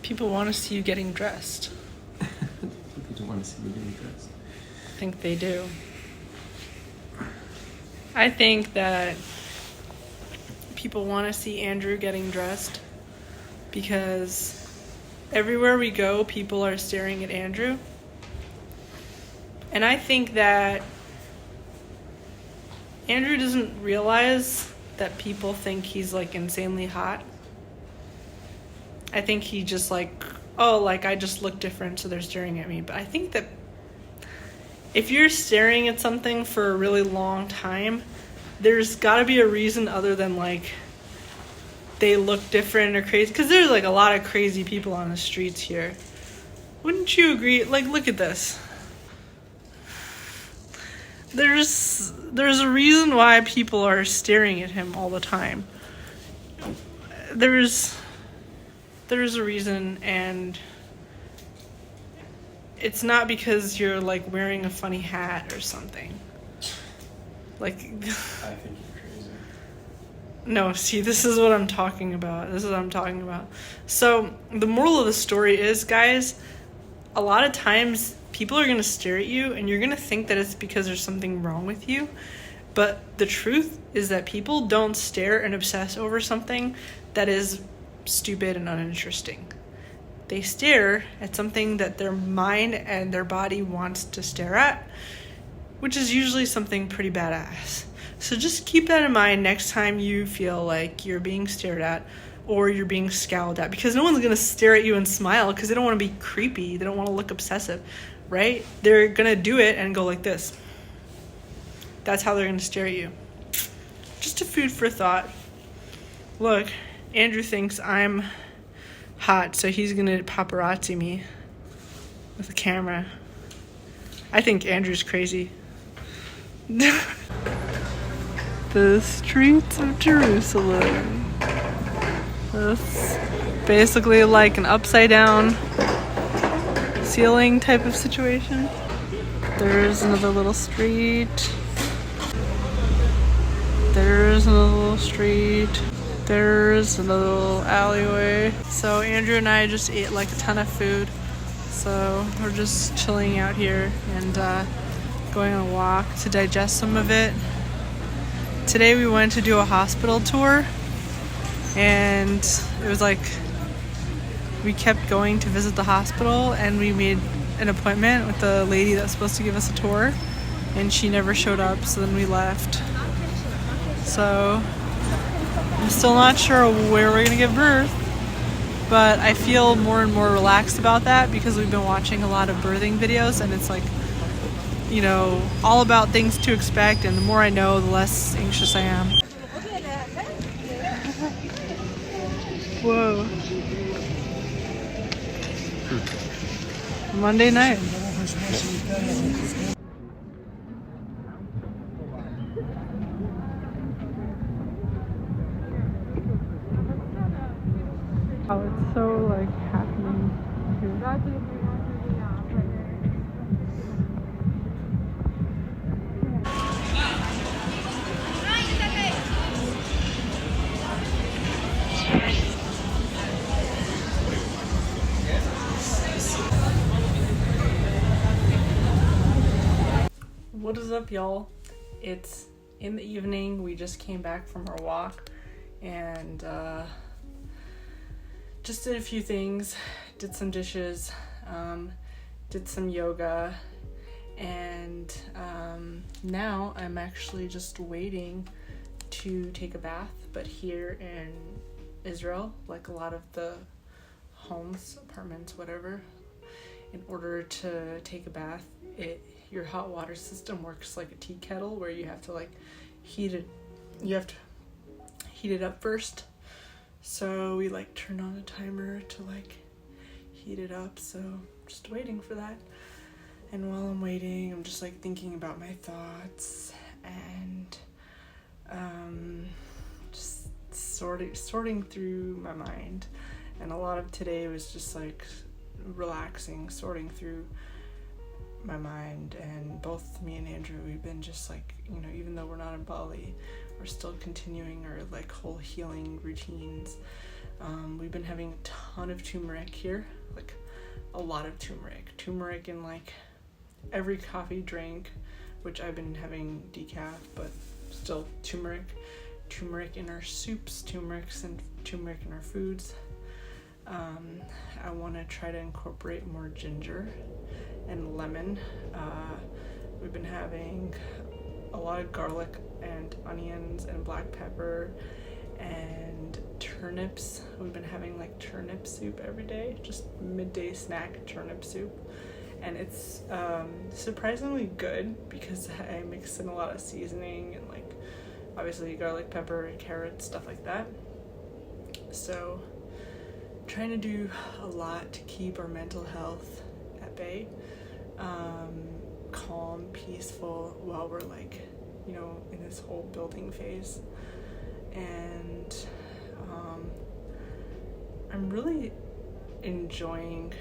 People want to see you getting dressed. People want to see me getting dressed. I think they do. I think that people want to see Andrew getting dressed because everywhere we go, people are staring at Andrew. And I think that Andrew doesn't realize that people think he's, like, insanely hot. I think he just, like, oh, like, I just look different, so they're staring at me. But I think that if you're staring at something for a really long time, there's got to be a reason other than, like, they look different or crazy. Because there's, like, a lot of crazy people on the streets here. Wouldn't you agree? Like, look at this. There's a reason why people are staring at him all the time. There's a reason, and it's not because you're, like, wearing a funny hat or something. Like, I think you're crazy. no, see, this is what I'm talking about. So, the moral of the story is, guys, a lot of times people are going to stare at you and you're going to think that it's because there's something wrong with you. But the truth is that people don't stare and obsess over something that is stupid and uninteresting. They stare at something that their mind and their body wants to stare at, which is usually something pretty badass. So just keep that in mind next time you feel like you're being stared at or you're being scowled at, because no one's going to stare at you and smile because they don't want to be creepy. They don't want to look obsessive, right? They're going to do it and go like this. That's how they're going to stare at you. Just a food for thought. Look, Andrew thinks I'm hot, so he's going to paparazzi me with a camera. I think Andrew's crazy. The streets of Jerusalem. That's basically like an upside down ceiling type of situation. There's another little street. There's another little street. There's a little alleyway. So Andrew and I just ate like a ton of food. So we're just chilling out here and going on a walk to digest some of it. Today we went to do a hospital tour, and it was like we kept going to visit the hospital, and we made an appointment with the lady that was supposed to give us a tour, and she never showed up, so then we left. So I'm still not sure where we're gonna give birth, but I feel more and more relaxed about that because we've been watching a lot of birthing videos, and it's like, you know, all about things to expect, and the more I know, the less anxious I am. Whoa. Monday night. Oh, it's so like happening here. What is up, y'all? It's in the evening. We just came back from our walk and just did a few things. Did some dishes, did some yoga, and now I'm actually just waiting to take a bath. But here in Israel, like a lot of the homes, apartments, whatever, in order to take a bath, your hot water system works like a tea kettle where you have to like heat it up first. So we like turn on a timer to like heat it up. So just waiting for that. And while I'm waiting, I'm just like thinking about my thoughts and just sorting through my mind. And a lot of today was just like relaxing, sorting through my mind. And both me and Andrew, we've been just like, you know, even though we're not in Bali, we're still continuing our like whole healing routines. We've been having a ton of turmeric here, like a lot of turmeric in like every coffee drink, which I've been having decaf, but still turmeric in our soups, turmeric in our foods. I want to try to incorporate more ginger and lemon. We've been having a lot of garlic and onions and black pepper and turnips. We've been having like turnip soup every day, just midday snack turnip soup. And it's surprisingly good because I mix in a lot of seasoning and like obviously garlic, pepper, carrots, stuff like that. So trying to do a lot to keep our mental health at bay, calm, peaceful while we're like, you know, in this whole building phase. And I'm really enjoying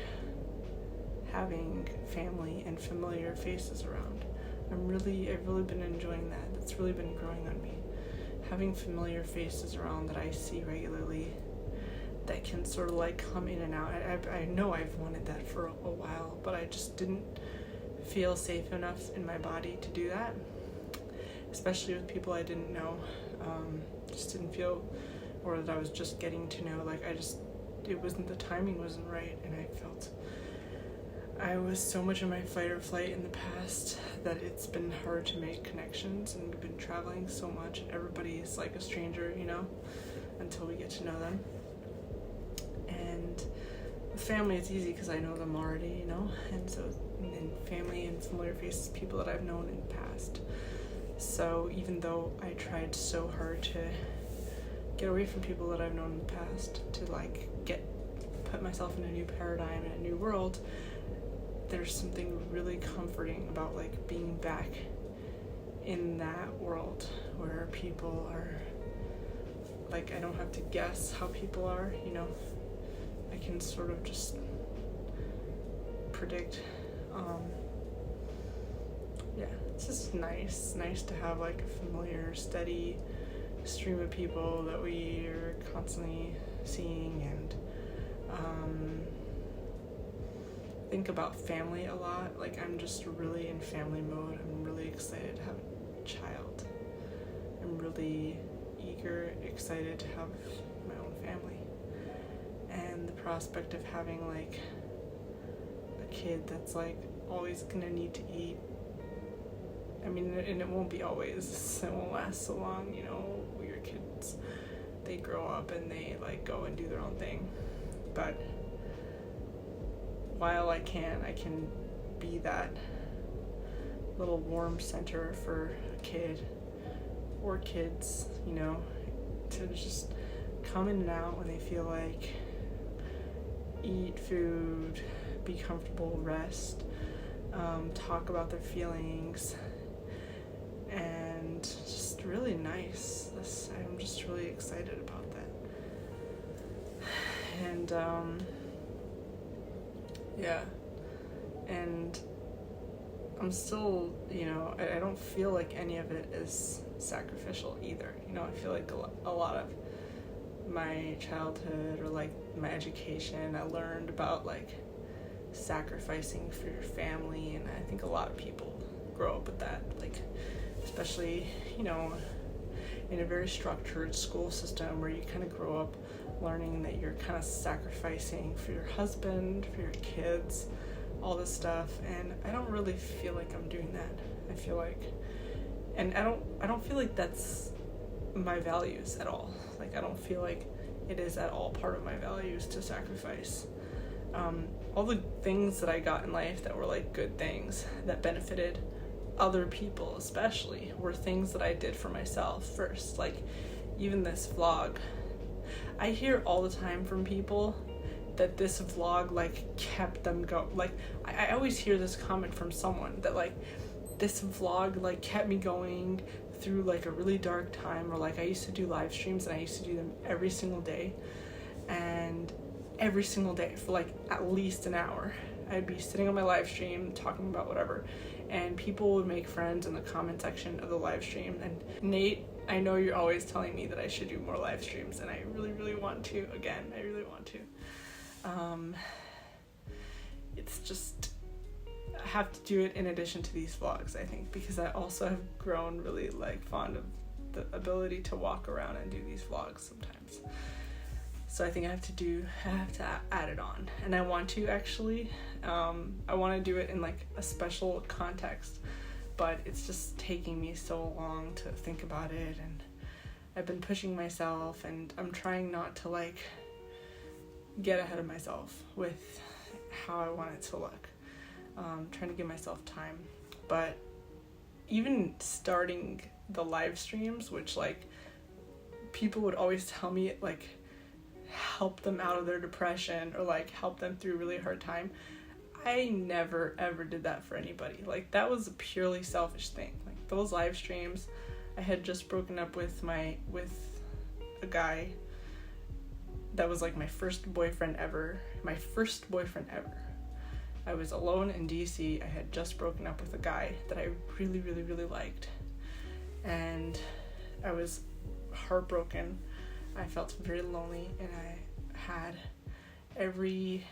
having family and familiar faces around. I've really been enjoying that. That's really been growing on me. Having familiar faces around that I see regularly that can sort of like come in and out. I know I've wanted that for a while, but I just didn't feel safe enough in my body to do that, especially with people I didn't know. Just didn't feel, or that I was just getting to know, like the timing wasn't right, and I felt I was so much in my fight or flight in the past that it's been hard to make connections, and we've been traveling so much and everybody is like a stranger, you know, until we get to know them. And family is easy because I know them already, you know, and so and family and familiar faces, people that I've known in the past. So even though I tried so hard to get away from people that I've known in the past, to like put myself in a new paradigm and a new world, there's something really comforting about like being back in that world where people are like, I don't have to guess how people are, you know, I can sort of just predict. Yeah, it's just nice to have like a familiar, steady stream of people that we are constantly seeing, and think about family a lot. Like, I'm just really in family mode. I'm really excited to have a child. I'm really eager, excited to have my own family. And the prospect of having like a kid that's like always gonna need to eat. I mean, and it won't be always, it won't last so long, you know, your kids, they grow up and they like go and do their own thing. But while I can be that little warm center for a kid or kids, you know, to just come in and out when they feel like, eat food, be comfortable, rest, talk about their feelings, and just really nice. I'm just really excited about that. And yeah, and I'm still, you know, I don't feel like any of it is sacrificial either. You know, I feel like a lot of my childhood or like my education, I learned about like sacrificing for your family, and I think a lot of people grow up with that, like especially, you know, in a very structured school system where you kind of grow up learning that you're kind of sacrificing for your husband, for your kids, all this stuff. And I don't really feel like I'm doing that. I feel like, and I don't feel like that's my values at all. Like, I don't feel like it is at all part of my values to sacrifice. All the things that I got in life that were like good things that benefited other people especially were things that I did for myself first. Like, even this vlog, I hear all the time from people that this vlog like kept them going. Like, I always hear this comment from someone that like this vlog like kept me going through like a really dark time, or like I used to do live streams and I used to do them every single day, and every single day for like at least an hour I'd be sitting on my live stream talking about whatever, and people would make friends in the comment section of the live stream. And Nate I know you're always telling me that I should do more live streams, and I really, really want to. Again, I really want to. It's just, I have to do it in addition to these vlogs, I think, because I also have grown really like fond of the ability to walk around and do these vlogs sometimes. So I think I have to add it on, and I want to actually. I want to do it in like a special context, but it's just taking me so long to think about it, and I've been pushing myself, and I'm trying not to like get ahead of myself with how I want it to look. Trying to give myself time, but even starting the live streams, which like people would always tell me it like help them out of their depression or like help them through a really hard time, I never ever did that for anybody. Like that was a purely selfish thing. Like those live streams, I had just broken up with a guy that was like my first boyfriend ever. I was alone in DC. I had just broken up with a guy that I really, really, really liked, and I was heartbroken. I felt very lonely, and I had every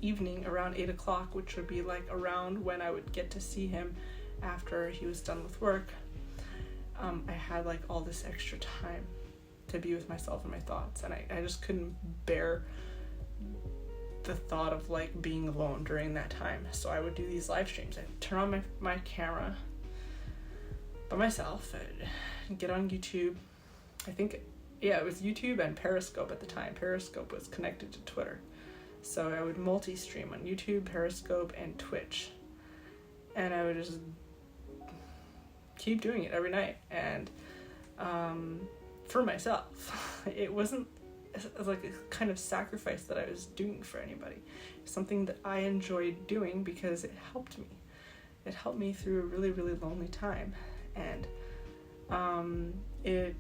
evening around 8 o'clock, which would be like around when I would get to see him after he was done with work. I had like all this extra time to be with myself and my thoughts, and I just couldn't bear the thought of like being alone during that time. So I would do these live streams. I'd turn on my camera by myself, I'd get on YouTube. I think, yeah, it was YouTube and Periscope at the time. Periscope was connected to Twitter. So I would multi-stream on YouTube, Periscope, and Twitch. And I would just keep doing it every night. And for myself, it wasn't like a kind of sacrifice that I was doing for anybody. Something that I enjoyed doing because it helped me. It helped me through a really, really lonely time. And it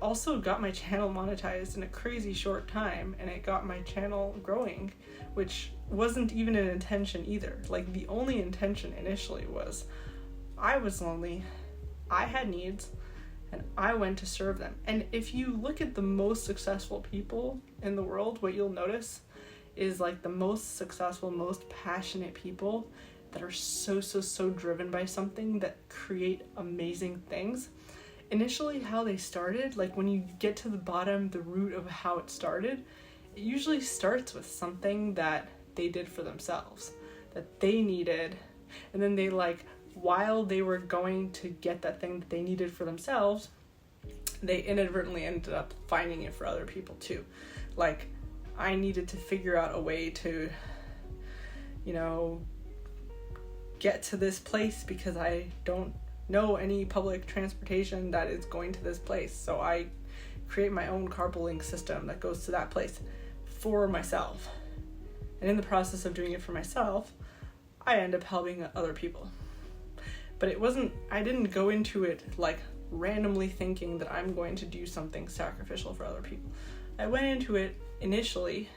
also got my channel monetized in a crazy short time, and it got my channel growing, which wasn't even an intention either. Like the only intention initially was I was lonely, I had needs, and I went to serve them. And if you look at the most successful people in the world, what you'll notice is like the most successful, most passionate people that are so driven by something, that create amazing things. Initially, how they started, like when you get to the bottom, the root of how it started, it usually starts with something that they did for themselves, that they needed, and then they like, while they were going to get that thing that they needed for themselves, they inadvertently ended up finding it for other people too. Like, I needed to figure out a way to, get to this place because I don't know any public transportation that is going to this place. So I create my own carpooling system that goes to that place for myself. And in the process of doing it for myself, I end up helping other people. But I didn't go into it like randomly thinking that I'm going to do something sacrificial for other people. I went into it initially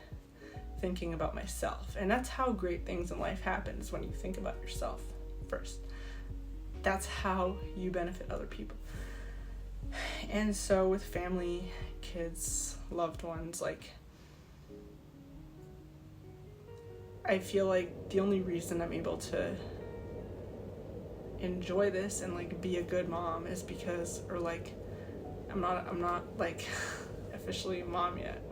thinking about myself. And that's how great things in life happen, is when you think about yourself first. That's how you benefit other people. And so with family, kids, loved ones, like, I feel like the only reason I'm able to enjoy this and like be a good mom is because, or like, I'm not like officially a mom yet,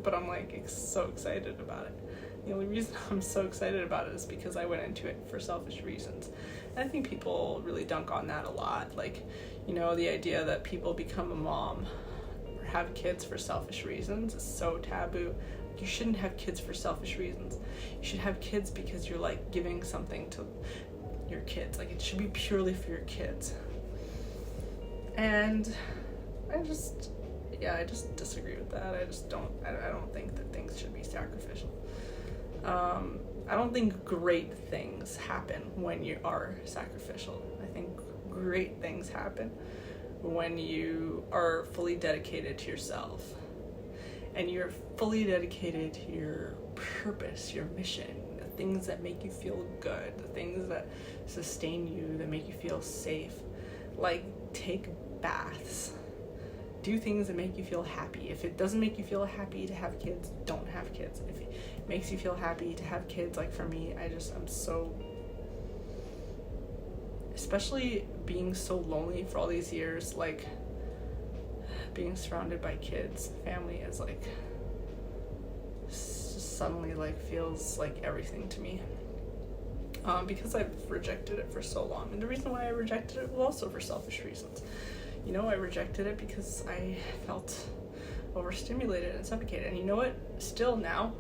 but I'm like so excited about it. The only reason I'm so excited about it is because I went into it for selfish reasons. And I think people really dunk on that a lot. Like, the idea that people become a mom or have kids for selfish reasons is so taboo. You shouldn't have kids for selfish reasons. You should have kids because you're like giving something to your kids. Like, it should be purely for your kids. And I just disagree with that. I don't think that things should be sacrificial. I don't think great things happen when you are sacrificial. I think great things happen when you are fully dedicated to yourself, and you're fully dedicated to your purpose, your mission, the things that make you feel good, the things that sustain you, that make you feel safe. Like, take baths. Do things that make you feel happy. If it doesn't make you feel happy to have kids, don't have kids. If it makes you feel happy to have kids, like for me, I'm so, especially being so lonely for all these years, like being surrounded by kids, family is like suddenly like feels like everything to me, because I've rejected it for so long. And the reason why I rejected it was also for selfish reasons. You know, I rejected it because I felt overstimulated and suffocated. And you know what, still now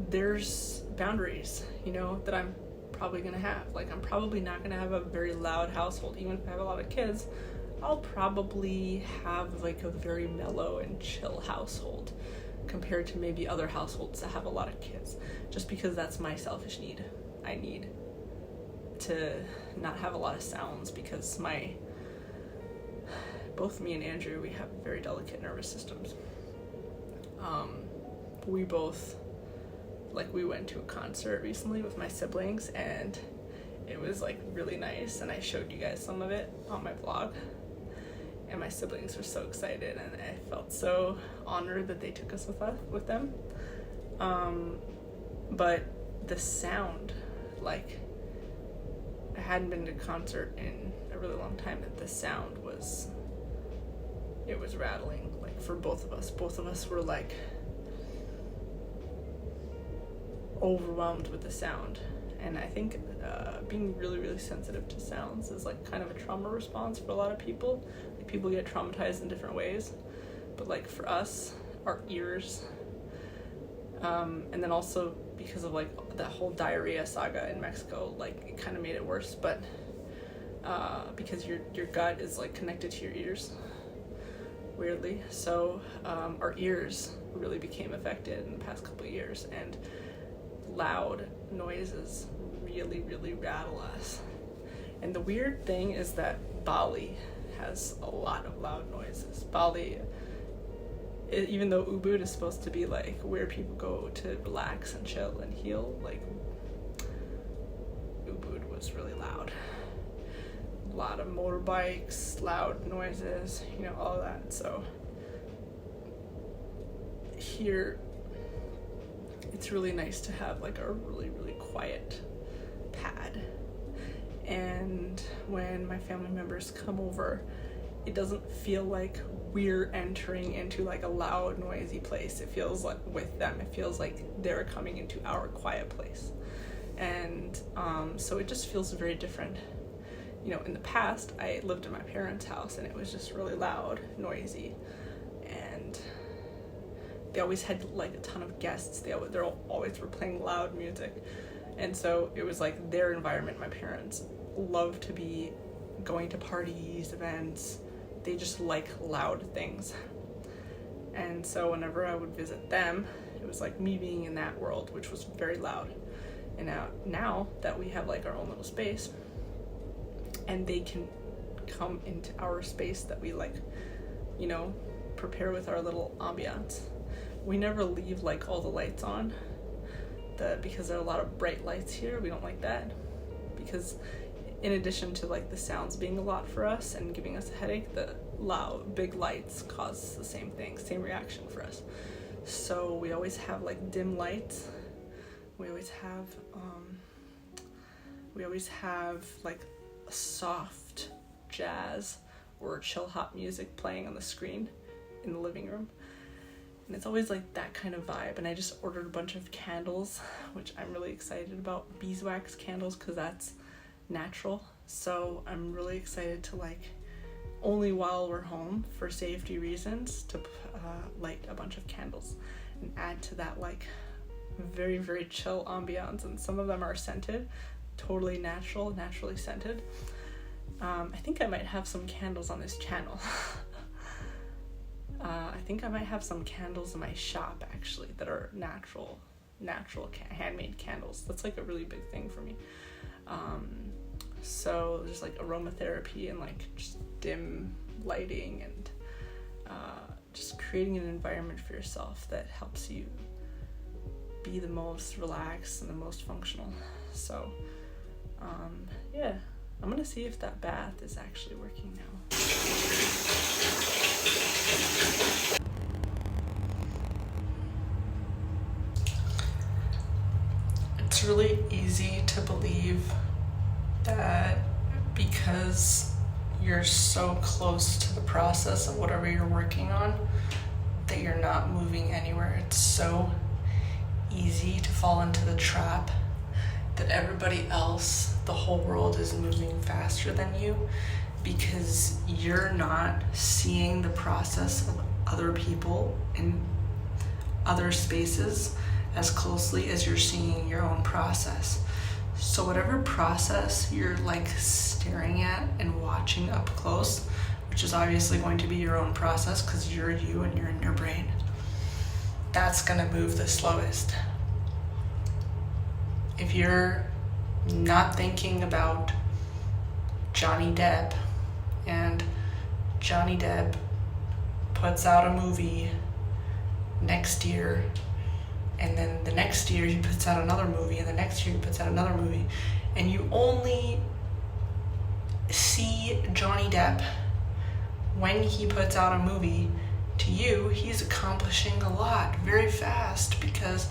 there's boundaries, you know, that I'm probably gonna have. Like, I'm probably not gonna have a very loud household. Even if I have a lot of kids, I'll probably have like a very mellow and chill household compared to maybe other households that have a lot of kids, just because that's my selfish need. I need to not have a lot of sounds because both me and Andrew, we have very delicate nervous systems. We both, like, we went to a concert recently with my siblings, and it was like really nice, and I showed you guys some of it on my vlog, and my siblings were so excited, and I felt so honored that they took us with them. But the sound, like, I hadn't been to a concert in a really long time, and the sound was rattling, like, for both of us were like overwhelmed with the sound. And I think being really, really sensitive to sounds is like kind of a trauma response for a lot of people. Like, people get traumatized in different ways, but like for us, our ears, and then also because of like that whole diarrhea saga in Mexico, like it kind of made it worse. But because your gut is like connected to your ears, weirdly, so our ears really became affected in the past couple of years, and loud noises really, really rattle us. And the weird thing is that Bali has a lot of loud noises. Bali, even though Ubud is supposed to be like where people go to relax and chill and heal, like Ubud was really loud. A lot of motorbikes, loud noises, you know, all that. So here it's really nice to have like a really, really quiet pad. And when my family members come over, it doesn't feel like we're entering into like a loud, noisy place. It feels like with them, it feels like they're coming into our quiet place. And so it just feels very different. You know, in the past, I lived in my parents' house, and it was just really loud, noisy, and they always had like a ton of guests. They always were playing loud music, and so it was like their environment. My parents love to be going to parties, events. They just like loud things, and so whenever I would visit them, it was like me being in that world, which was very loud. And now that we have like our own little space, and they can come into our space that we like, you know, prepare with our little ambiance. We never leave like all the lights on, because there are a lot of bright lights here. We don't like that, because in addition to like the sounds being a lot for us and giving us a headache, the loud big lights cause the same thing, same reaction for us. So we always have like dim lights. We always have like a soft jazz or chill hop music playing on the screen in the living room, and it's always like that kind of vibe. And I just ordered a bunch of candles, which I'm really excited about, beeswax candles, because that's natural. So I'm really excited to, like, only while we're home for safety reasons, to light a bunch of candles and add to that like very, very chill ambiance. And some of them are scented, totally naturally scented. I think I might have some candles on this channel. I think I might have some candles in my shop, actually, that are natural handmade candles. That's like a really big thing for me. So there's like aromatherapy and like just dim lighting, and just creating an environment for yourself that helps you be the most relaxed and the most functional. So yeah, I'm gonna see if that bath is actually working now. It's really easy to believe that because you're so close to the process of whatever you're working on, that you're not moving anywhere. It's so easy to fall into the trap that everybody else, the whole world, is moving faster than you because you're not seeing the process of other people in other spaces as closely as you're seeing your own process. So whatever process you're like staring at and watching up close, which is obviously going to be your own process because you're you and you're in your brain, that's gonna move the slowest. If you're not thinking about Johnny Depp and Johnny Depp puts out a movie next year, and then the next year he puts out another movie, and the next year he puts out another movie, and you only see Johnny Depp when he puts out a movie, to you, he's accomplishing a lot very fast because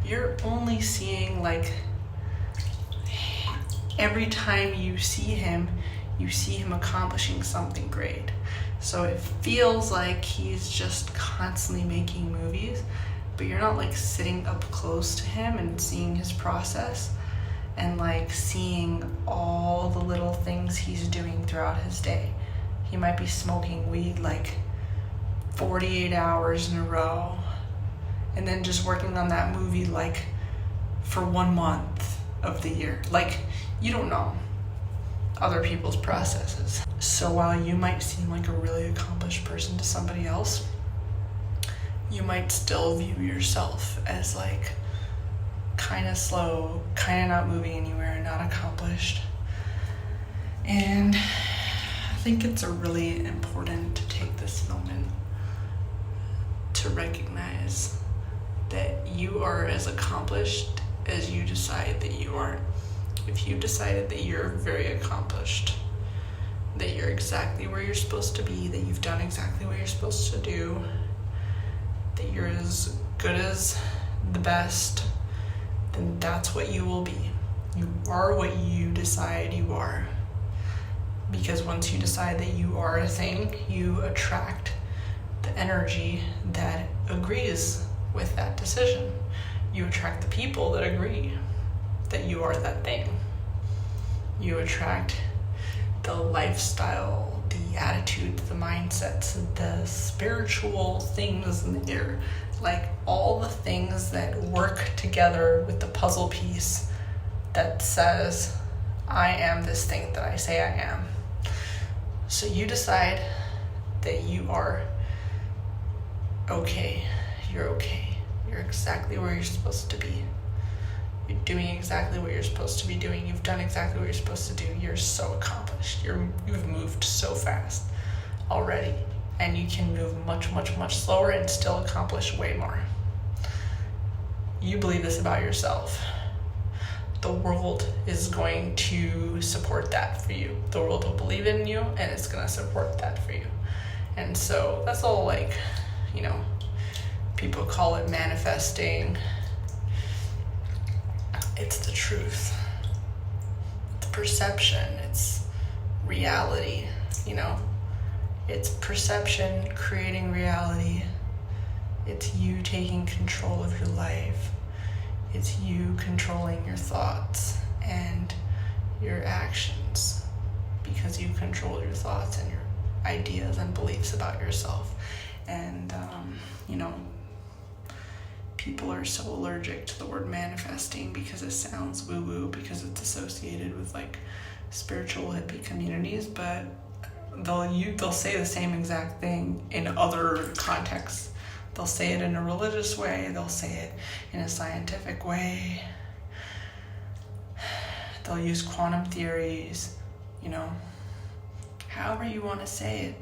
you're only seeing like every time you see him accomplishing something great. So it feels like he's just constantly making movies, but you're not like sitting up close to him and seeing his process and like seeing all the little things he's doing throughout his day. He might be smoking weed like 48 hours in a row and then just working on that movie like for 1 month of the year. Like, you don't know other people's processes. So while you might seem like a really accomplished person to somebody else, you might still view yourself as like kind of slow, kind of not moving anywhere, not accomplished. And I think it's really important to take this moment to recognize that you are as accomplished as you decide that you are. If you decided that you're very accomplished, that you're exactly where you're supposed to be, that you've done exactly what you're supposed to do, that you're as good as the best, then that's what you will be. You are what you decide you are. Because once you decide that you are a thing, you attract the energy that agrees with that decision. You attract the people that agree that you are that thing. You attract the lifestyle, the attitude, the mindsets, the spiritual things in the air, like all the things that work together with the puzzle piece that says, I am this thing that I say I am. So you decide that you are okay. You're okay. You're exactly where you're supposed to be. You're doing exactly what you're supposed to be doing. You've done exactly what you're supposed to do. You're so accomplished. You've moved so fast already. And you can move much, much, much slower and still accomplish way more. You believe this about yourself. The world is going to support that for you. The world will believe in you and it's going to support that for you. And so that's all like, people call it manifesting. It's the truth. It's perception. It's reality, It's perception creating reality. It's you taking control of your life. It's you controlling your thoughts and your actions because you control your thoughts and your ideas and beliefs about yourself. And, people are so allergic to the word manifesting because it sounds woo-woo, because it's associated with like spiritual hippie communities, but they'll say the same exact thing in other contexts. They'll say it in a religious way, they'll say it in a scientific way, they'll use quantum theories, however you want to say it.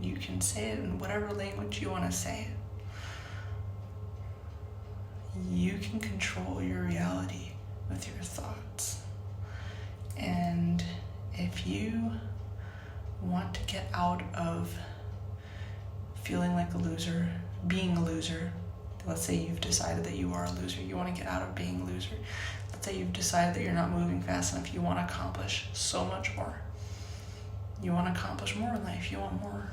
You can say it in whatever language you want to say it. You can control your reality with your thoughts. And if you want to get out of feeling like a loser, being a loser. Let's say you've decided that you are a loser. You want to get out of being a loser. Let's say you've decided that you're not moving fast enough. You want to accomplish so much more. You want to accomplish more in life. You want more.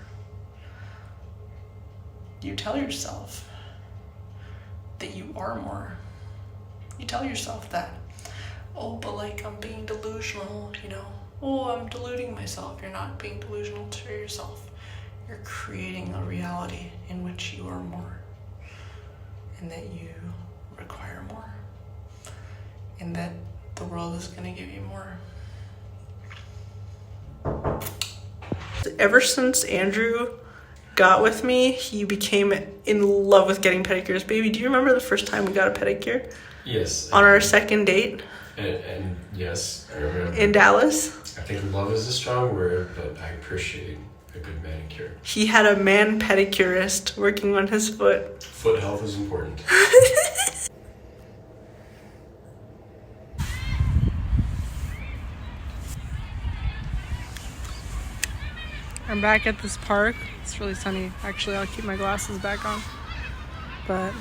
You tell yourself that you are more. You tell yourself that. Oh, but like I'm being delusional, you know. Oh, I'm deluding myself. You're not being delusional to yourself. You're creating a reality in which you are more. And that you require more. And that the world is going to give you more. Ever since Andrew got with me, he became in love with getting pedicures. Baby, do you remember the first time we got a pedicure? Yes. On our second date? And yes, I remember. In Dallas? I think love is a strong word, but I appreciate a good manicure. He had a man pedicurist working on his foot. Foot health is important. I'm back at this park. It's really sunny. Actually, I'll keep my glasses back on. But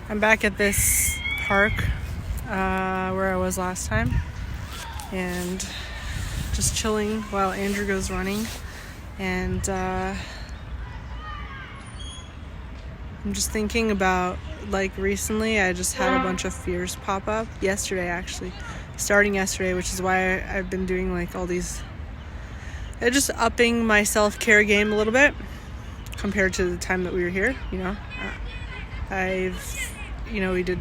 I'm back at this park where I was last time. And just chilling while Andrew goes running. And I'm just thinking about, like, recently I just had a bunch of fears pop up. Yesterday, actually. Starting yesterday, which is why I've been doing, like, all these... just upping my self-care game a little bit compared to the time that we were here, you know. We did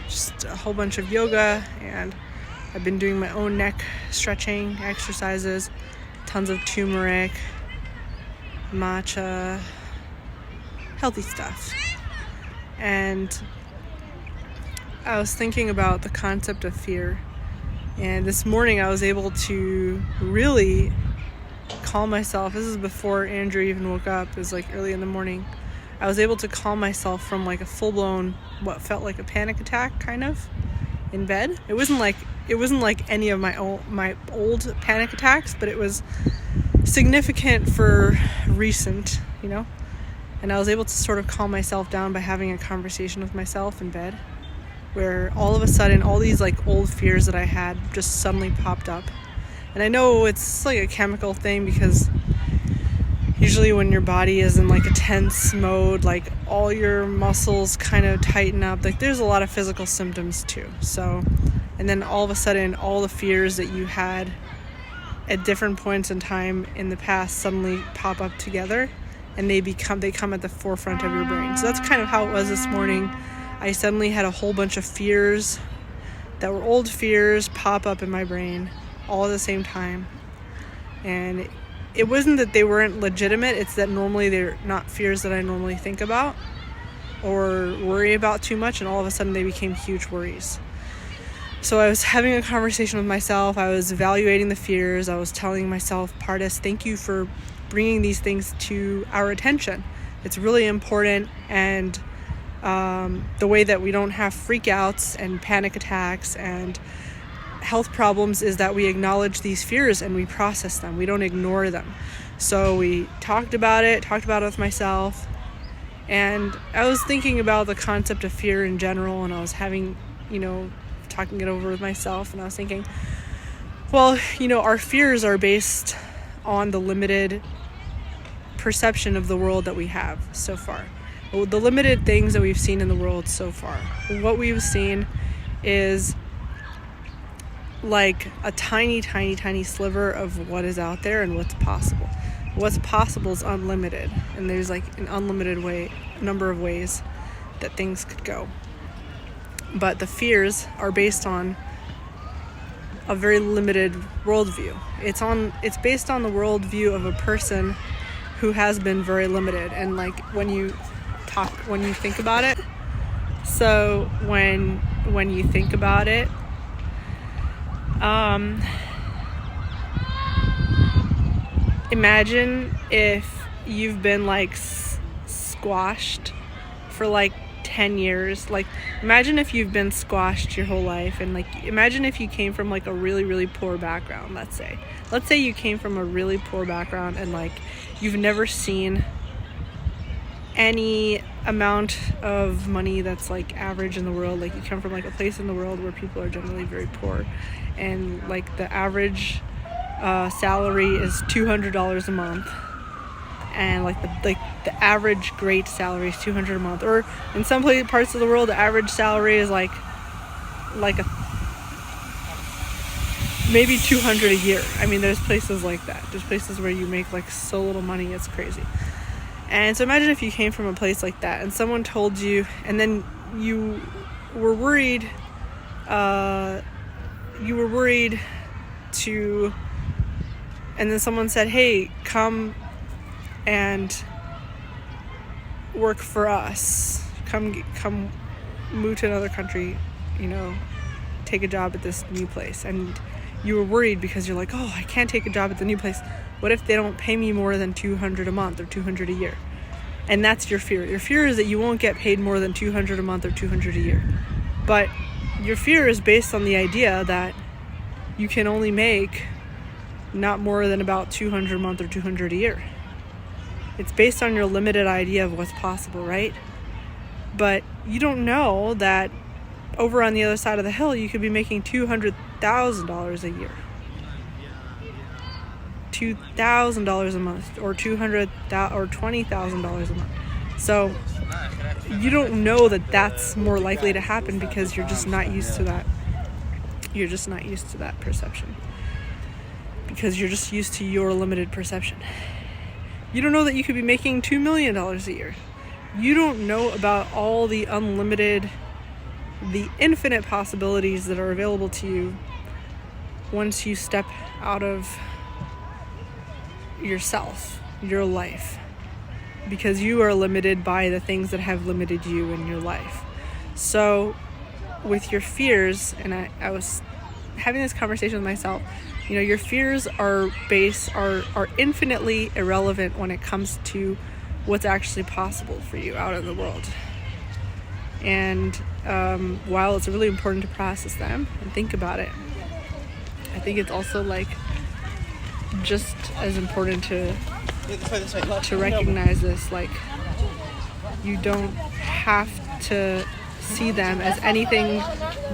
just a whole bunch of yoga, and I've been doing my own neck stretching exercises, tons of turmeric, matcha, healthy stuff. And I was thinking about the concept of fear, and this morning I was able to really calm myself. This is before Andrew even woke up. It was like early in the morning. I was able to calm myself from like a full-blown, what felt like a panic attack, kind of, in bed. It wasn't like any of my old panic attacks, but it was significant for recent, you know. And I was able to sort of calm myself down by having a conversation with myself in bed, where all of a sudden all these like old fears that I had just suddenly popped up. And I know it's like a chemical thing, because usually when your body is in like a tense mode, like all your muscles kind of tighten up. Like there's a lot of physical symptoms too. So, and then all of a sudden all the fears that you had at different points in time in the past suddenly pop up together, and they come at the forefront of your brain. So that's kind of how it was this morning. I suddenly had a whole bunch of fears that were old fears pop up in my brain all at the same time. And it wasn't that they weren't legitimate, it's that normally they're not fears that I normally think about or worry about too much, and all of a sudden they became huge worries. So I was having a conversation with myself, I was evaluating the fears, I was telling myself, Pardes, thank you for bringing these things to our attention. It's really important, and the way that we don't have freakouts and panic attacks and health problems is that we acknowledge these fears and we process them. We don't ignore them. So we talked about it with myself, and I was thinking about the concept of fear in general, and I was having, talking it over with myself, and I was thinking, well, our fears are based on the limited perception of the world that we have so far. The limited things that we've seen in the world so far. What we've seen is like a tiny, tiny, tiny sliver of what is out there and what's possible. What's possible is unlimited, and there's like an unlimited number of ways that things could go. But the fears are based on a very limited worldview. It's based on the worldview of a person who has been very limited, and like when you think about it. So when you think about it, imagine if you've been like squashed for like 10 years. Like imagine if you've been squashed your whole life, and like imagine if you came from like a really, really poor background. Let's say you came from a really poor background, and like you've never seen any amount of money that's like average in the world. Like you come from like a place in the world where people are generally very poor, and like the average salary is $200 a month, and like the average great salary is $200 a month, or in some parts of the world the average salary is like a maybe $200 a year. I mean, there's places like that. There's places where you make like so little money, it's crazy. And so imagine if you came from a place like that and someone told you, and then you were worried to, and then someone said, hey, come and work for us, come move to another country, take a job at this new place. And you were worried because you're like, oh, I can't take a job at the new place. What if they don't pay me more than $200 a month or $200 a year? And that's your fear. Your fear is that you won't get paid more than $200 a month or $200 a year. But your fear is based on the idea that you can only make not more than about $200 a month or $200 a year. It's based on your limited idea of what's possible, right? But you don't know that over on the other side of the hill, you could be making $200,000 a year. $2,000 a month, or $200,000 or $20,000 a month. So you don't know that that's more likely to happen because you're just not used to that. You're just not used to that perception. Because you're just used to your limited perception. You don't know that you could be making $2 million a year. You don't know about all the unlimited, the infinite possibilities that are available to you once you step out of yourself, your life, because you are limited by the things that have limited you in your life. So with your fears, and I was having this conversation with myself, your fears are infinitely irrelevant when it comes to what's actually possible for you out in the world. And while it's really important to process them and think about it, I think it's also like just as important to recognize this. Like, you don't have to see them as anything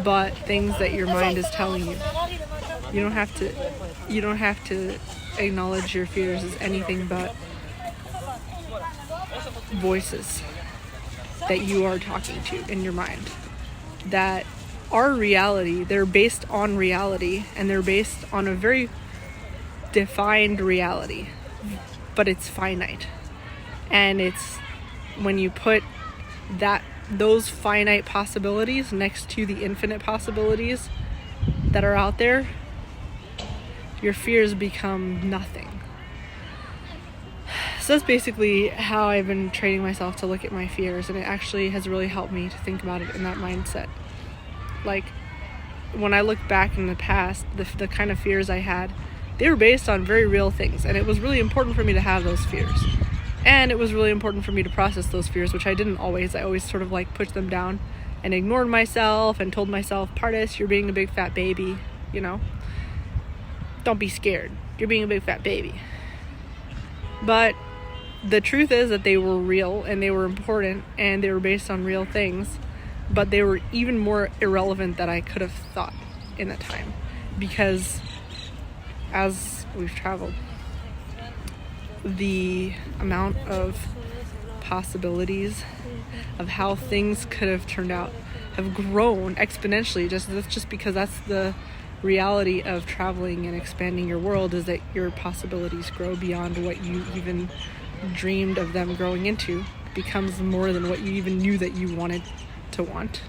but things that your mind is telling you. You don't have to acknowledge your fears as anything but voices that you are talking to in your mind that are reality. They're based on reality, and they're based on a very defined reality, but it's finite. And it's when you put those finite possibilities next to the infinite possibilities that are out there, your fears become nothing. So that's basically how I've been training myself to look at my fears, and it actually has really helped me to think about it in that mindset. Like, when I look back in the past, the kind of fears I had, they were based on very real things, and it was really important for me to have those fears. And it was really important for me to process those fears, which I didn't always. I always sort of like pushed them down and ignored myself and told myself, Pardes, you're being a big fat baby, Don't be scared. You're being a big fat baby. But the truth is that they were real, and they were important, and they were based on real things, but they were even more irrelevant than I could have thought in that time. Because as we've traveled, the amount of possibilities of how things could have turned out have grown exponentially. Just because that's the reality of traveling and expanding your world, is that your possibilities grow beyond what you even dreamed of them growing into. It becomes more than what you even knew that you wanted to want.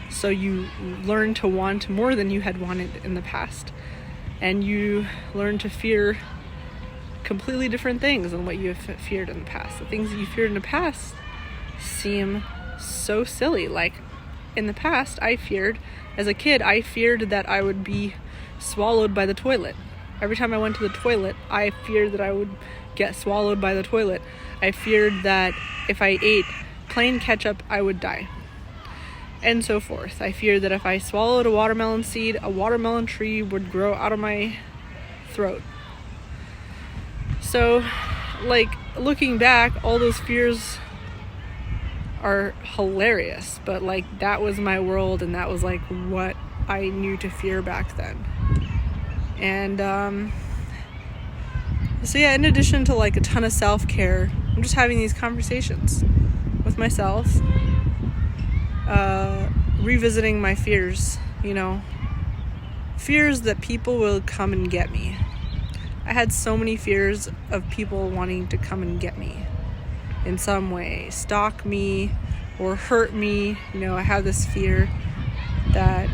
So you learn to want more than you had wanted in the past, and you learn to fear completely different things than what you have feared in the past. The things that you feared in the past seem so silly. Like, in the past, as a kid, I feared that I would be swallowed by the toilet. Every time I went to the toilet, I feared that I would get swallowed by the toilet. I feared that if I ate plain ketchup, I would die. And so forth. I feared that if I swallowed a watermelon seed, a watermelon tree would grow out of my throat. So, like, looking back, all those fears are hilarious, but like that was my world, and that was like what I knew to fear back then. And so yeah, in addition to like a ton of self-care, I'm just having these conversations with myself, revisiting my fears, fears that people will come and get me. I had so many fears of people wanting to come and get me in some way, stalk me or hurt me. I have this fear that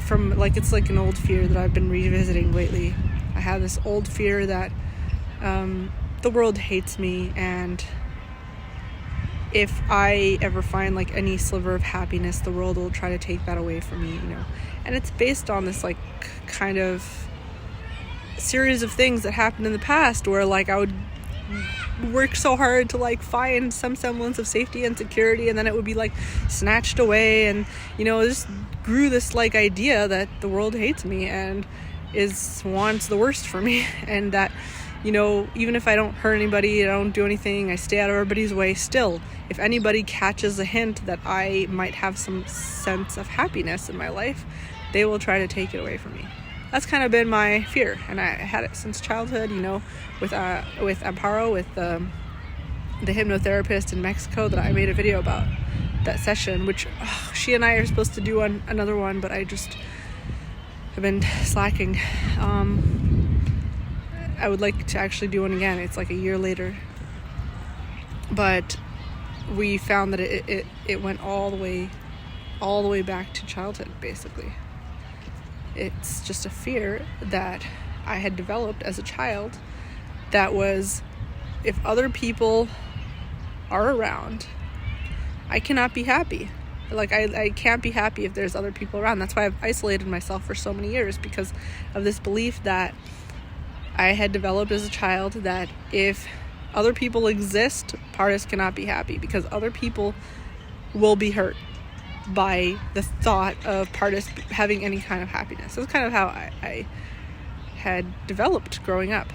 it's like an old fear that I've been revisiting lately. I have this old fear that the world hates me, and if I ever find like any sliver of happiness, the world will try to take that away from me, And it's based on this like kind of series of things that happened in the past where like I would work so hard to like find some semblance of safety and security, and then it would be like snatched away, and it just grew this like idea that the world hates me and wants the worst for me, and that even if I don't hurt anybody, I don't do anything, I stay out of everybody's way, still if anybody catches a hint that I might have some sense of happiness in my life, they will try to take it away from me. That's kind of been my fear, and I had it since childhood, with Amparo, with the hypnotherapist in Mexico that I made a video about that session, which she and I are supposed to do another one, but I just have been slacking. I would like to actually do one again. It's like a year later, but we found that it went all the way back to childhood, basically. It's just a fear that I had developed as a child that was, if other people are around, I cannot be happy. Like, I can't be happy if there's other people around. That's why I've isolated myself for so many years, because of this belief that I had developed as a child that if other people exist, Pardes cannot be happy, because other people will be hurt by the thought of Pardes having any kind of happiness. That's kind of how I had developed growing up.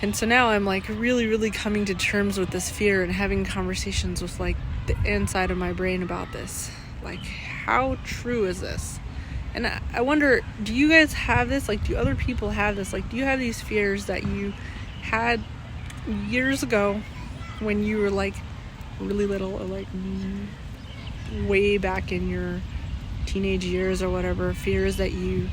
And so now I'm like really, really coming to terms with this fear and having conversations with like the inside of my brain about this. Like, how true is this? And I wonder, do you guys have this? Like, do other people have this? Like, do you have these fears that you had years ago when you were like really little, or like way back in your teenage years or whatever, fears that you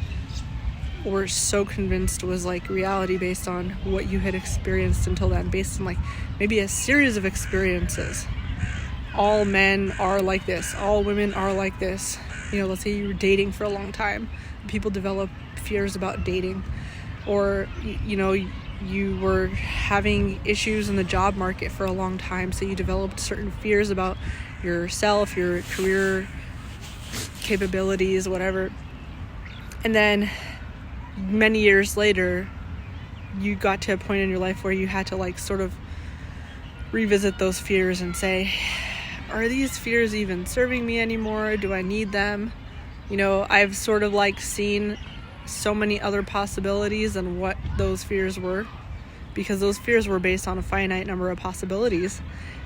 were so convinced was like reality based on what you had experienced until then, based on like maybe a series of experiences? All men are like this, all women are like this. Let's say you were dating for a long time, people develop fears about dating, or you were having issues in the job market for a long time, so you developed certain fears about yourself, your career capabilities, whatever. And then many years later, you got to a point in your life where you had to like sort of revisit those fears and say, are these fears even serving me anymore? Do I need them? I've sort of like seen so many other possibilities than what those fears were, because those fears were based on a finite number of possibilities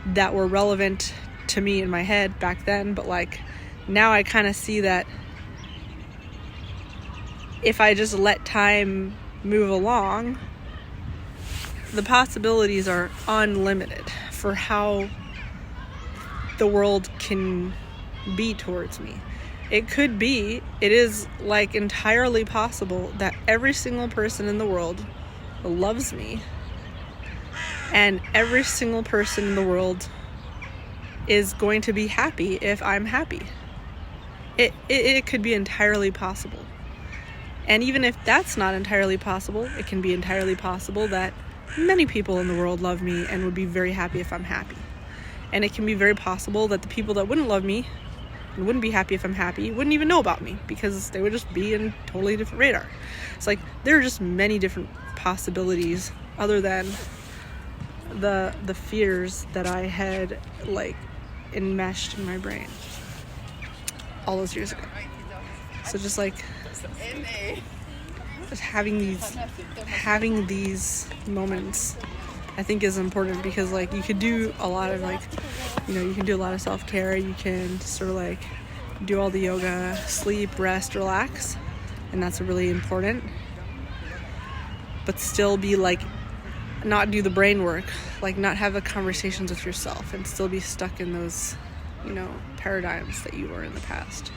that were relevant to me in my head back then. But like now I kind of see that if I just let time move along, the possibilities are unlimited for how the world can be towards me. It is like entirely possible that every single person in the world loves me, and every single person in the world is going to be happy if I'm happy. It could be entirely possible. And even if that's not entirely possible, it can be entirely possible that many people in the world love me and would be very happy if I'm happy. And it can be very possible that the people that wouldn't love me and wouldn't be happy if I'm happy wouldn't even know about me, because they would just be in totally different radar. It's like there are just many different possibilities other than the fears that I had like enmeshed in my brain all those years ago. So just like having these moments I think is important, because like you could do a lot of like, you can do a lot of self-care. You can sort of like do all the yoga, sleep, rest, relax, and that's really important. But still be like, not do the brain work, like not have the conversations with yourself, and still be stuck in those, paradigms that you were in the past.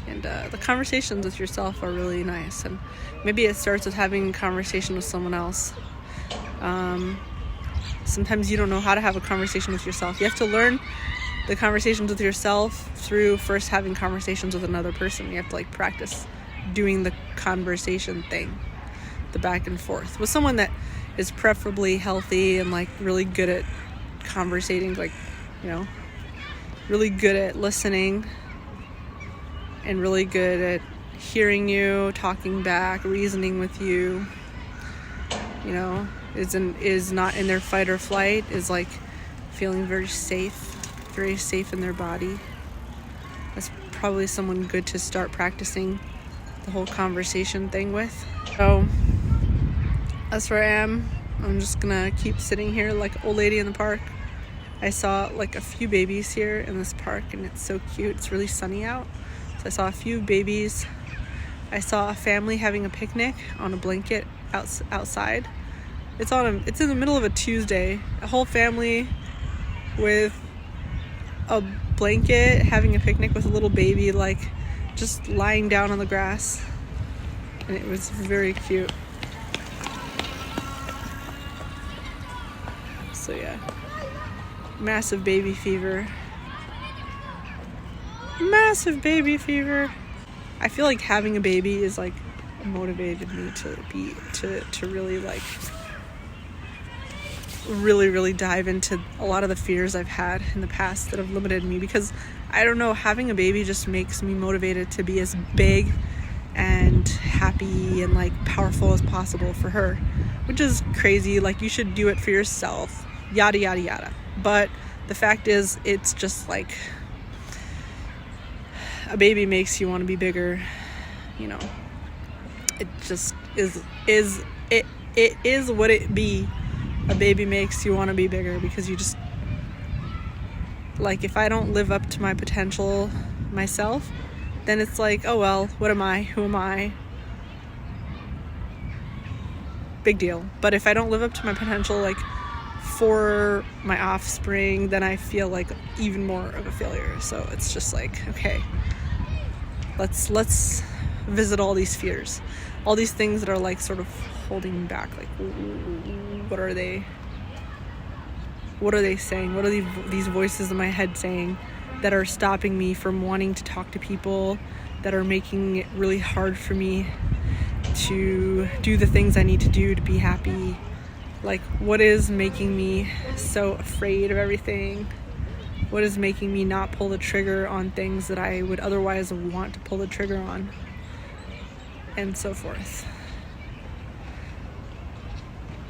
And the conversations with yourself are really nice, and maybe it starts with having a conversation with someone else. Sometimes you don't know how to have a conversation with yourself. You have to learn the conversations with yourself through first having conversations with another person. You have to like practice doing the conversation thing, the back and forth, with someone that is preferably healthy and like really good at conversating, like, really good at listening and really good at hearing you, talking back, reasoning with you, is not in their fight or flight, is like feeling very safe in their body. That's probably someone good to start practicing the whole conversation thing with. So that's where I am. I'm just gonna keep sitting here like old lady in the park. I saw like a few babies here in this park, and it's so cute. It's really sunny out. So I saw a few babies. I saw a family having a picnic on a blanket outside. It's in the middle of a Tuesday. A whole family with a blanket having a picnic with a little baby, like just lying down on the grass. And it was very cute. So yeah, massive baby fever. I feel like having a baby is like motivated me to really like really dive into a lot of the fears I've had in the past that have limited me, because I don't know, having a baby just makes me motivated to be as big and happy and like powerful as possible for her, which is crazy. Like, you should do it for yourself, yada yada yada. But the fact is, it's just like a baby makes you want to be bigger. It just is it is what it be. A baby makes you want to be bigger, because you just, like, if I don't live up to my potential myself, then it's like, oh well, what am I? Who am I? Big deal. But if I don't live up to my potential, like, for my offspring, then I feel like even more of a failure. So it's just like, okay, let's visit all these fears, all these things that are like sort of holding me back. Like, what are they saying? What are these voices in my head saying that are stopping me from wanting to talk to people, that are making it really hard for me to do the things I need to do to be happy? Like, what is making me so afraid of everything? What is making me not pull the trigger on things that I would otherwise want to pull the trigger on? And so forth.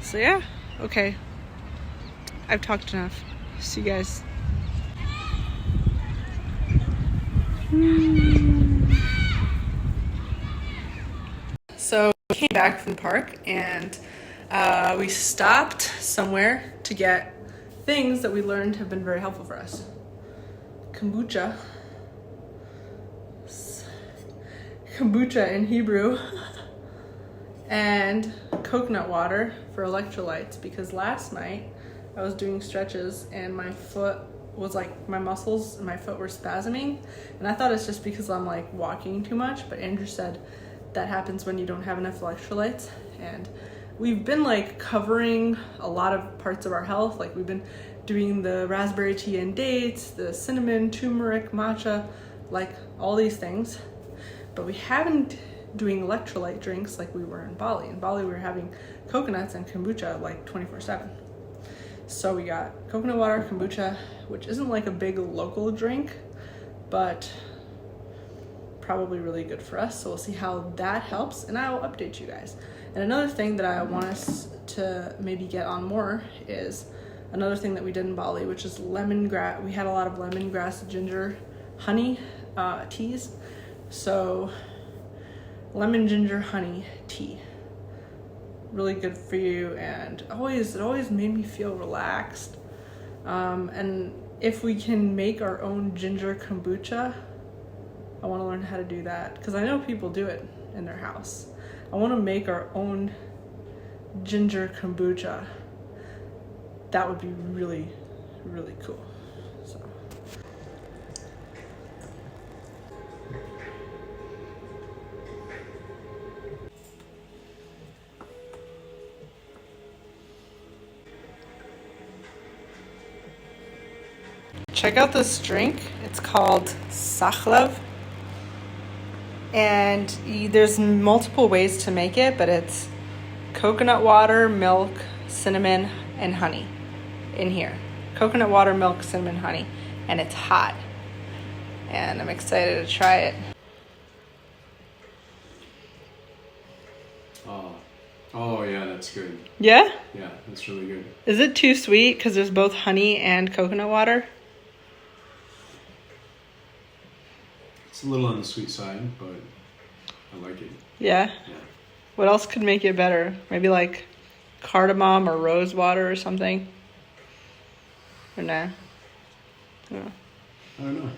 So yeah, okay. I've talked enough. See you guys. So we came back from the park, and we stopped somewhere to get things that we learned have been very helpful for us. Kombucha in Hebrew, and coconut water for electrolytes, because last night I was doing stretches and my foot was like, my muscles in my foot were spasming, and I thought it's just because I'm like walking too much, but Andrew said that happens when you don't have enough electrolytes. And we've been like covering a lot of parts of our health. Like, we've been doing the raspberry tea and dates, the cinnamon, turmeric, matcha, like all these things, but we haven't doing electrolyte drinks like we were in Bali. In Bali, we were having coconuts and kombucha like 24/7. So we got coconut water, kombucha, which isn't like a big local drink, but probably really good for us. So we'll see how that helps, and I will update you guys. And another thing that I want us to maybe get on more is another thing that we did in Bali, which is lemongrass. We had a lot of lemongrass, ginger, honey teas. So lemon ginger honey tea. really good for you, and it always made me feel relaxed. And if we can make our own ginger kombucha, I want to learn how to do that, because I know people do it in their house. I want to make our own ginger kombucha. That would be really, really cool. So. Check out this drink. It's called Seleh. And there's multiple ways to make it, but it's coconut water, milk, cinnamon, and honey in here. Coconut water, milk, cinnamon, honey. And it's hot. And I'm excited to try it. Oh yeah, that's good. Yeah? Yeah, that's really good. Is it too sweet because there's both honey and coconut water? It's a little on the sweet side, but I like it. Yeah? Yeah. What else could make it better? Maybe like cardamom or rose water or something? Or nah? No. I don't know.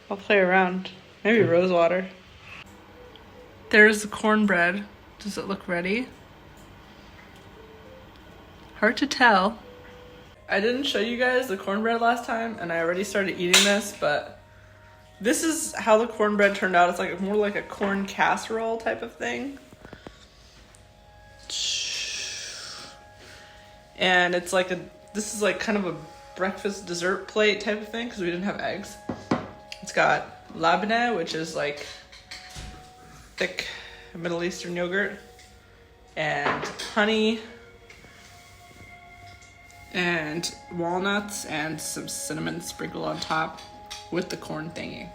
I'll play around. Maybe rose water. There's the cornbread. Does it look ready? Hard to tell. I didn't show you guys the cornbread last time, and I already started eating this, but this is how the cornbread turned out. It's like more like a corn casserole type of thing. And it's like this is like kind of a breakfast dessert plate type of thing, because we didn't have eggs. It's got labneh, which is like thick Middle Eastern yogurt, and honey, and walnuts, and some cinnamon sprinkled on top with the corn thingy,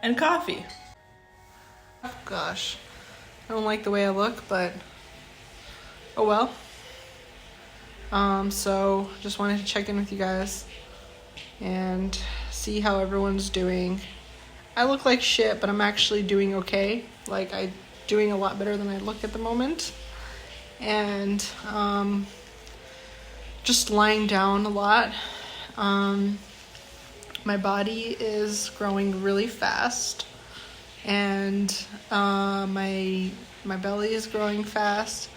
and coffee. Oh gosh, I don't like the way I look, but oh well. So just wanted to check in with you guys and see how everyone's doing. I look like shit, but I'm actually doing okay. Like, I'm doing a lot better than I look at the moment. And just lying down a lot. My body is growing really fast. And my belly is growing fast.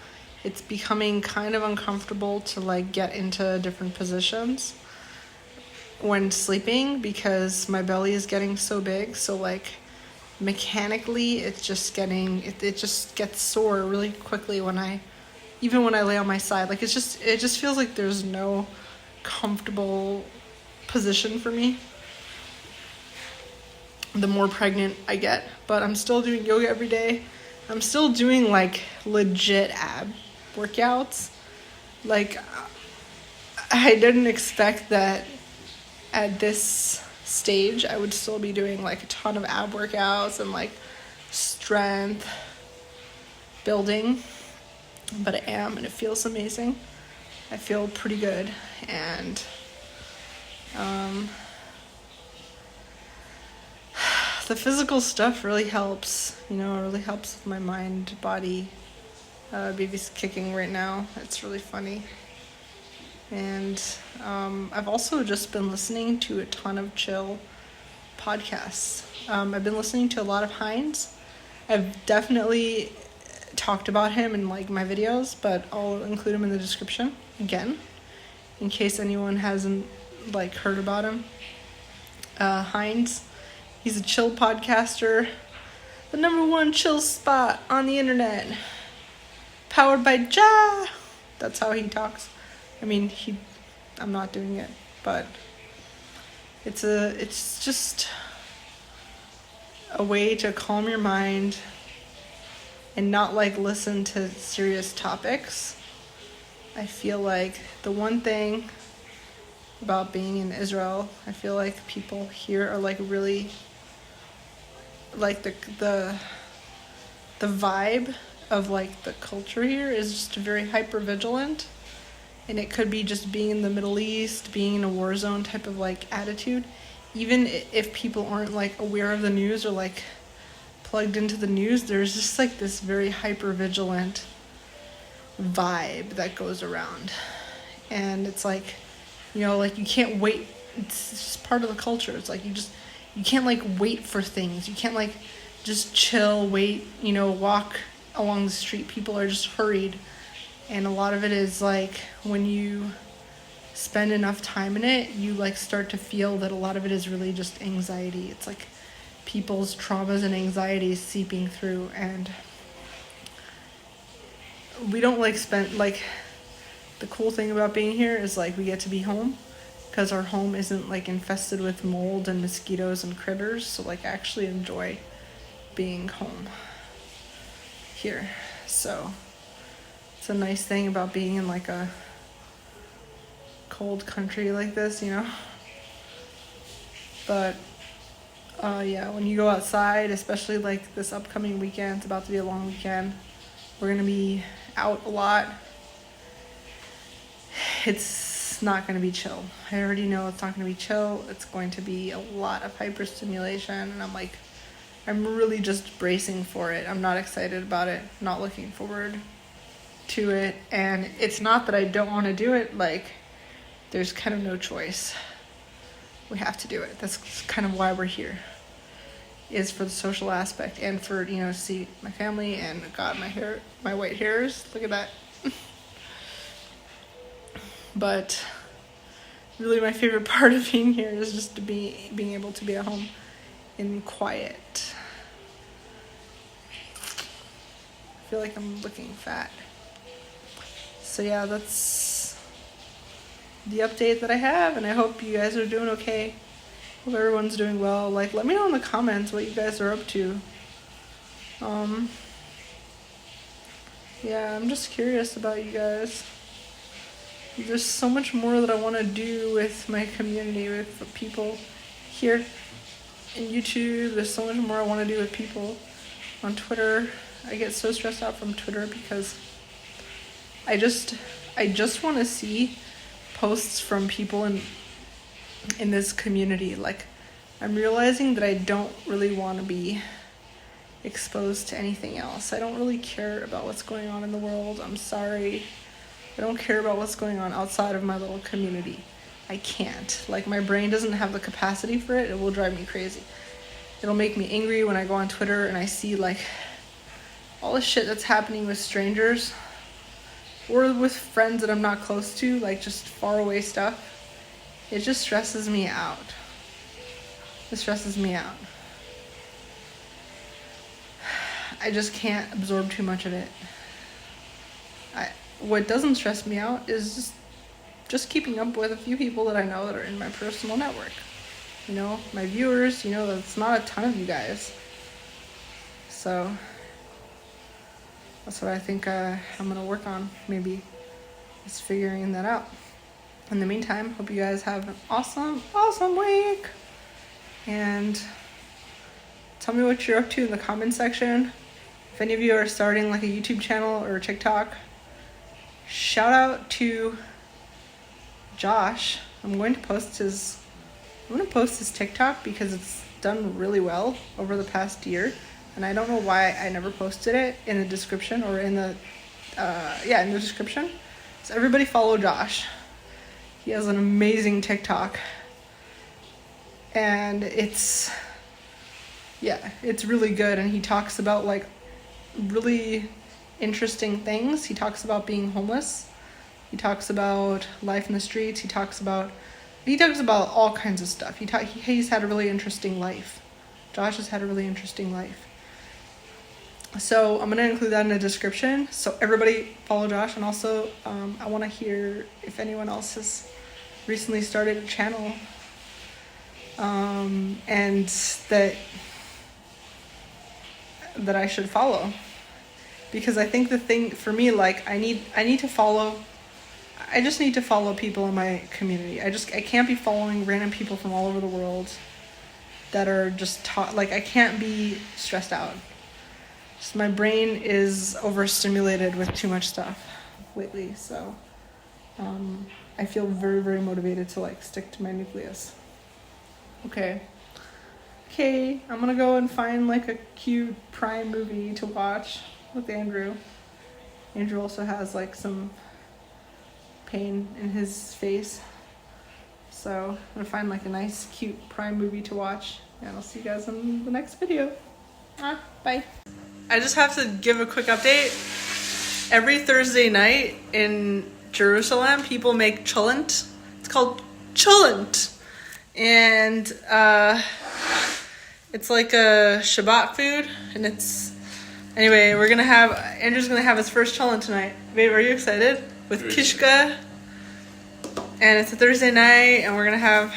It's becoming kind of uncomfortable to like get into different positions when sleeping, because my belly is getting so big. So like mechanically it just gets sore really quickly when I lay on my side. Like it just feels like there's no comfortable position for me the more pregnant I get. But I'm still doing yoga every day. I'm still doing like legit ab workouts. Like I didn't expect that at this stage I would still be doing like a ton of ab workouts and like strength building, but I am, and it feels amazing. I feel pretty good, and the physical stuff really helps. It really helps with my mind, body. Baby's kicking right now. It's really funny. And I've also just been listening to a ton of chill podcasts. I've been listening to a lot of Heinz. I've definitely talked about him in like my videos, but I'll include him in the description again, in case anyone hasn't like heard about him. Heinz, he's a chill podcaster, the number one chill spot on the internet, powered by Ja. That's how he talks. I mean, I'm not doing it, but it's just a way to calm your mind and not like listen to serious topics. I feel like the one thing about being in Israel, I feel like people here are like really like the vibe of like the culture here is just very hyper vigilant. And it could be just being in the Middle East, being in a war zone type of like attitude. Even if people aren't like aware of the news or like plugged into the news, there's just like this very hyper vigilant vibe that goes around. And it's like, like you can't wait. It's just part of the culture. It's like you can't like wait for things. You can't like just chill, wait, walk along the street. People are just hurried. And a lot of it is like when you spend enough time in it, you like start to feel that a lot of it is really just anxiety. It's like people's traumas and anxieties seeping through, and we don't like spend like the cool thing about being here is like we get to be home because our home isn't like infested with mold and mosquitoes and critters, so like I actually enjoy being home here. So it's a nice thing about being in like a cold country like this, but yeah, when you go outside, especially like this upcoming weekend, it's about to be a long weekend, we're gonna be out a lot. It's not gonna be chill. I already know it's not gonna be chill. It's going to be a lot of hyperstimulation, and I'm really just bracing for it. I'm not excited about it, not looking forward to it. And it's not that I don't want to do it, like there's kind of no choice. We have to do it. That's kind of why we're here, is for the social aspect and for, see my family. And God, my white hairs, look at that. But really my favorite part of being here is just being able to be at home in quiet. I feel like I'm looking fat. So yeah, that's the update that I have, and I hope you guys are doing okay. Hope everyone's doing well. Like, let me know in the comments what you guys are up to. Yeah, I'm just curious about you guys. There's so much more that I want to do with my community, with people here in YouTube. There's so much more I want to do with people on Twitter. I get so stressed out from Twitter because I just want to see posts from people in this community. Like, I'm realizing that I don't really want to be exposed to anything else. I don't really care about what's going on in the world. I'm sorry. I don't care about what's going on outside of my little community. I can't. Like, my brain doesn't have the capacity for it. It will drive me crazy. It'll make me angry when I go on Twitter and I see, like, all the shit that's happening with strangers or with friends that I'm not close to, like, just far away stuff. It just stresses me out. It stresses me out. I just can't absorb too much of it. What doesn't stress me out is just keeping up with a few people that I know that are in my personal network. My viewers, that's not a ton of you guys. So that's what I think I'm going to work on, maybe, is figuring that out. In the meantime, hope you guys have an awesome, awesome week. And tell me what you're up to in the comment section. If any of you are starting like a YouTube channel or TikTok, shout out to Josh. I'm going to post his TikTok because it's done really well over the past year. And I don't know why I never posted it in the description or in the description. So everybody follow Josh. He has an amazing TikTok. And it's really good. And he talks about like really interesting things. He talks about being homeless. He talks about life in the streets. He talks about all kinds of stuff. He's had a really interesting life. Josh has had a really interesting life. So I'm going to include that in the description. So everybody follow Josh. And also I want to hear if anyone else has recently started a channel and that I should follow. Because I think the thing for me, like, I just need to follow people in my community. I can't be following random people from all over the world that are just I can't be stressed out. Just my brain is overstimulated with too much stuff lately. So I feel very, very motivated to like stick to my nucleus. Okay. Okay, I'm gonna go and find like a cute Prime movie to watch with Andrew. Andrew also has like some pain in his face. So I'm gonna find like a nice cute Prime movie to watch. And I'll see you guys in the next video. Bye. I just have to give a quick update. Every Thursday night in Jerusalem, people make cholent. It's called cholent. And it's like a Shabbat food. And it's... Anyway, Andrew's gonna have his first cholent tonight. Babe, are you excited? With kishka. And it's a Thursday night, and we're gonna have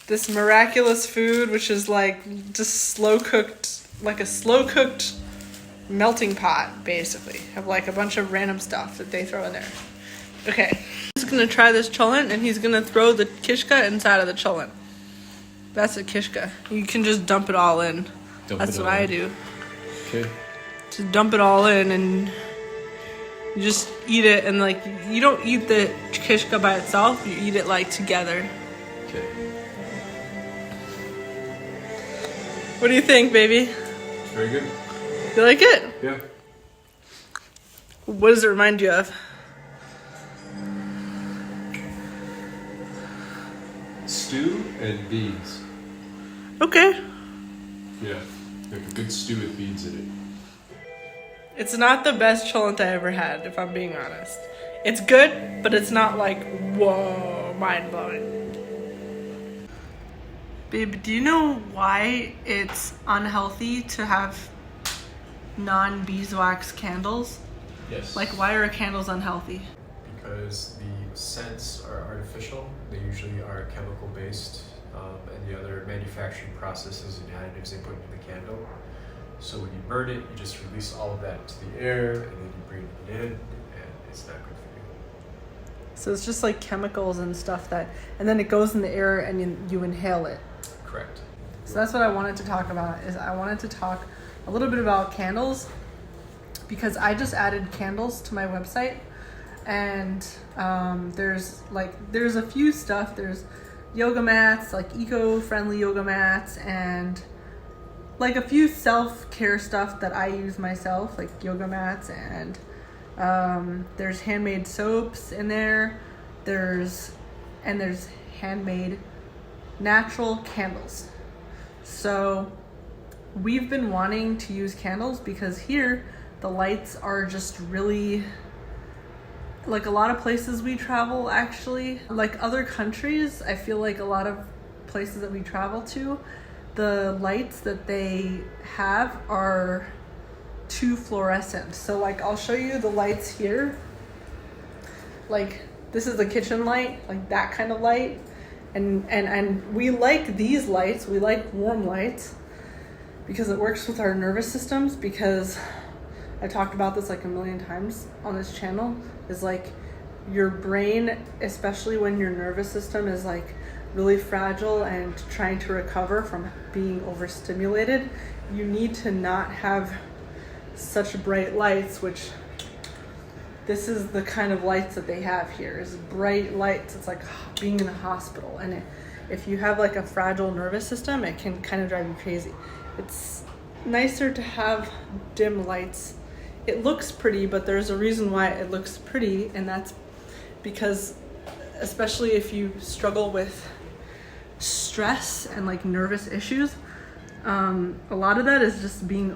this miraculous food, which is like just slow cooked melting pot, basically, of like a bunch of random stuff that they throw in there. Okay, he's gonna try this cholent, and he's gonna throw the kishka inside of the cholent. That's a kishka. You can just dump it all in. That's what I do. Okay. Just dump it all in, and you just eat it, and like you don't eat the kishka by itself. You eat it like together. Okay. What do you think, baby? It's very good. You like it? Yeah. What does it remind you of? Stew and beans. Okay. Yeah. Like a good stew with beans in it. It's not the best cholent I ever had, if I'm being honest. It's good, but it's not like, whoa, mind-blowing. Babe, do you know why it's unhealthy to have non-beeswax candles? Yes. Like, why are candles unhealthy? Because the scents are artificial. They usually are chemical based, and the other manufacturing processes and additives they put into the candle. So when you burn it, you just release all of that to the air, and then you breathe it in, and it's not good for you. So it's just like chemicals and stuff and then it goes in the air and you inhale it. Correct. So that's what I wanted to talk about, is I wanted to talk a little bit about candles, because I just added candles to my website, and there's a few stuff. There's yoga mats, like eco-friendly yoga mats, and like a few self-care stuff that I use myself, like yoga mats, and there's handmade soaps in there. There's handmade natural candles. So we've been wanting to use candles because here the lights are just really, like a lot of places we travel, actually, like other countries, I feel like a lot of places that we travel to, the lights that they have are too fluorescent. So like I'll show you the lights here. Like this is the kitchen light, like that kind of light. And we like these lights, we like warm lights because it works with our nervous systems, because I talked about this like a million times on this channel, is like your brain, especially when your nervous system is like really fragile and trying to recover from being overstimulated, you need to not have such bright lights, which this is the kind of lights that they have here, is bright lights. It's like being in a hospital, and if you have like a fragile nervous system, it can kind of drive you crazy. It's nicer to have dim lights. It looks pretty, but there's a reason why it looks pretty, and that's because, especially if you struggle with stress and like nervous issues, a lot of that is just being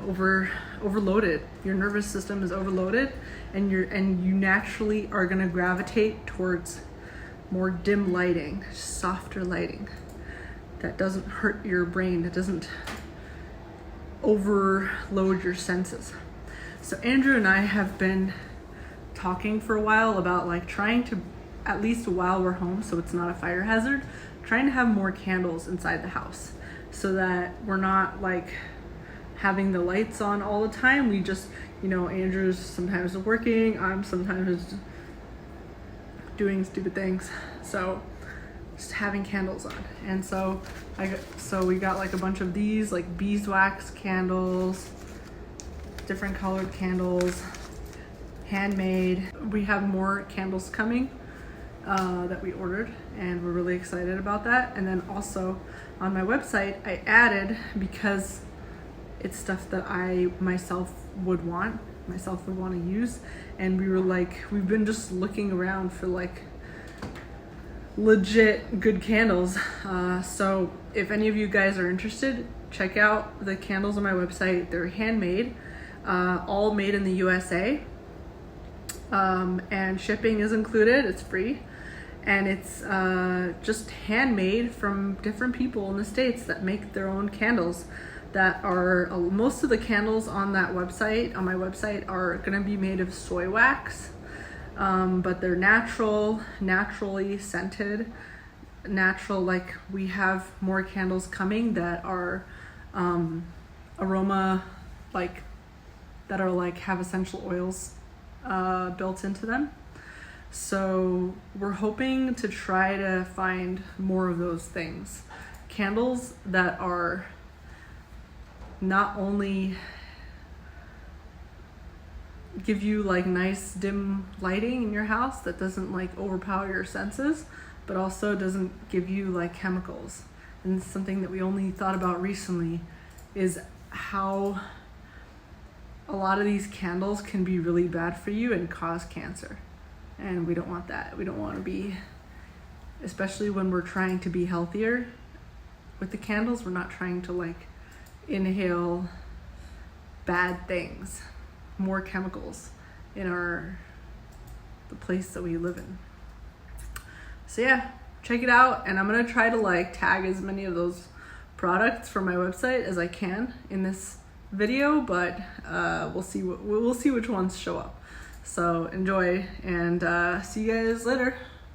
overloaded. Your nervous system is overloaded, and you naturally are going to gravitate towards more dim lighting, softer lighting that doesn't hurt your brain, that doesn't overload your senses. So Andrew and I have been talking for a while about like trying to, at least while we're home, so it's not a fire hazard, trying to have more candles inside the house, so that we're not like having the lights on all the time. We just, Andrew's sometimes working, I'm sometimes doing stupid things, so just having candles on. And so we got like a bunch of these like beeswax candles, different colored candles, handmade. We have more candles coming, that we ordered, and we're really excited about that. And then also on my website, I added, because it's stuff that I myself would want to use, and we were like, we've been just looking around for like legit good candles. So if any of you guys are interested, check out the candles on my website. They're handmade, all made in the USA, and shipping is included. It's free, and it's just handmade from different people in the States that make their own candles. That are most of the candles on that website, on my website, are gonna be made of soy wax, but they're naturally scented, natural. Like, we have more candles coming that are aroma, like, that are like have essential oils built into them. So we're hoping to try to find more of those things, candles that are not only give you like nice dim lighting in your house that doesn't like overpower your senses, but also doesn't give you like chemicals. And something that we only thought about recently is how a lot of these candles can be really bad for you and cause cancer. And we don't want that. We don't want to be, especially when we're trying to be healthier with the candles, we're not trying to like inhale bad things, more chemicals in the place that we live in. So yeah, check it out, and I'm gonna try to like tag as many of those products from my website as I can in this video, but we'll see which ones show up. So enjoy, and see you guys later.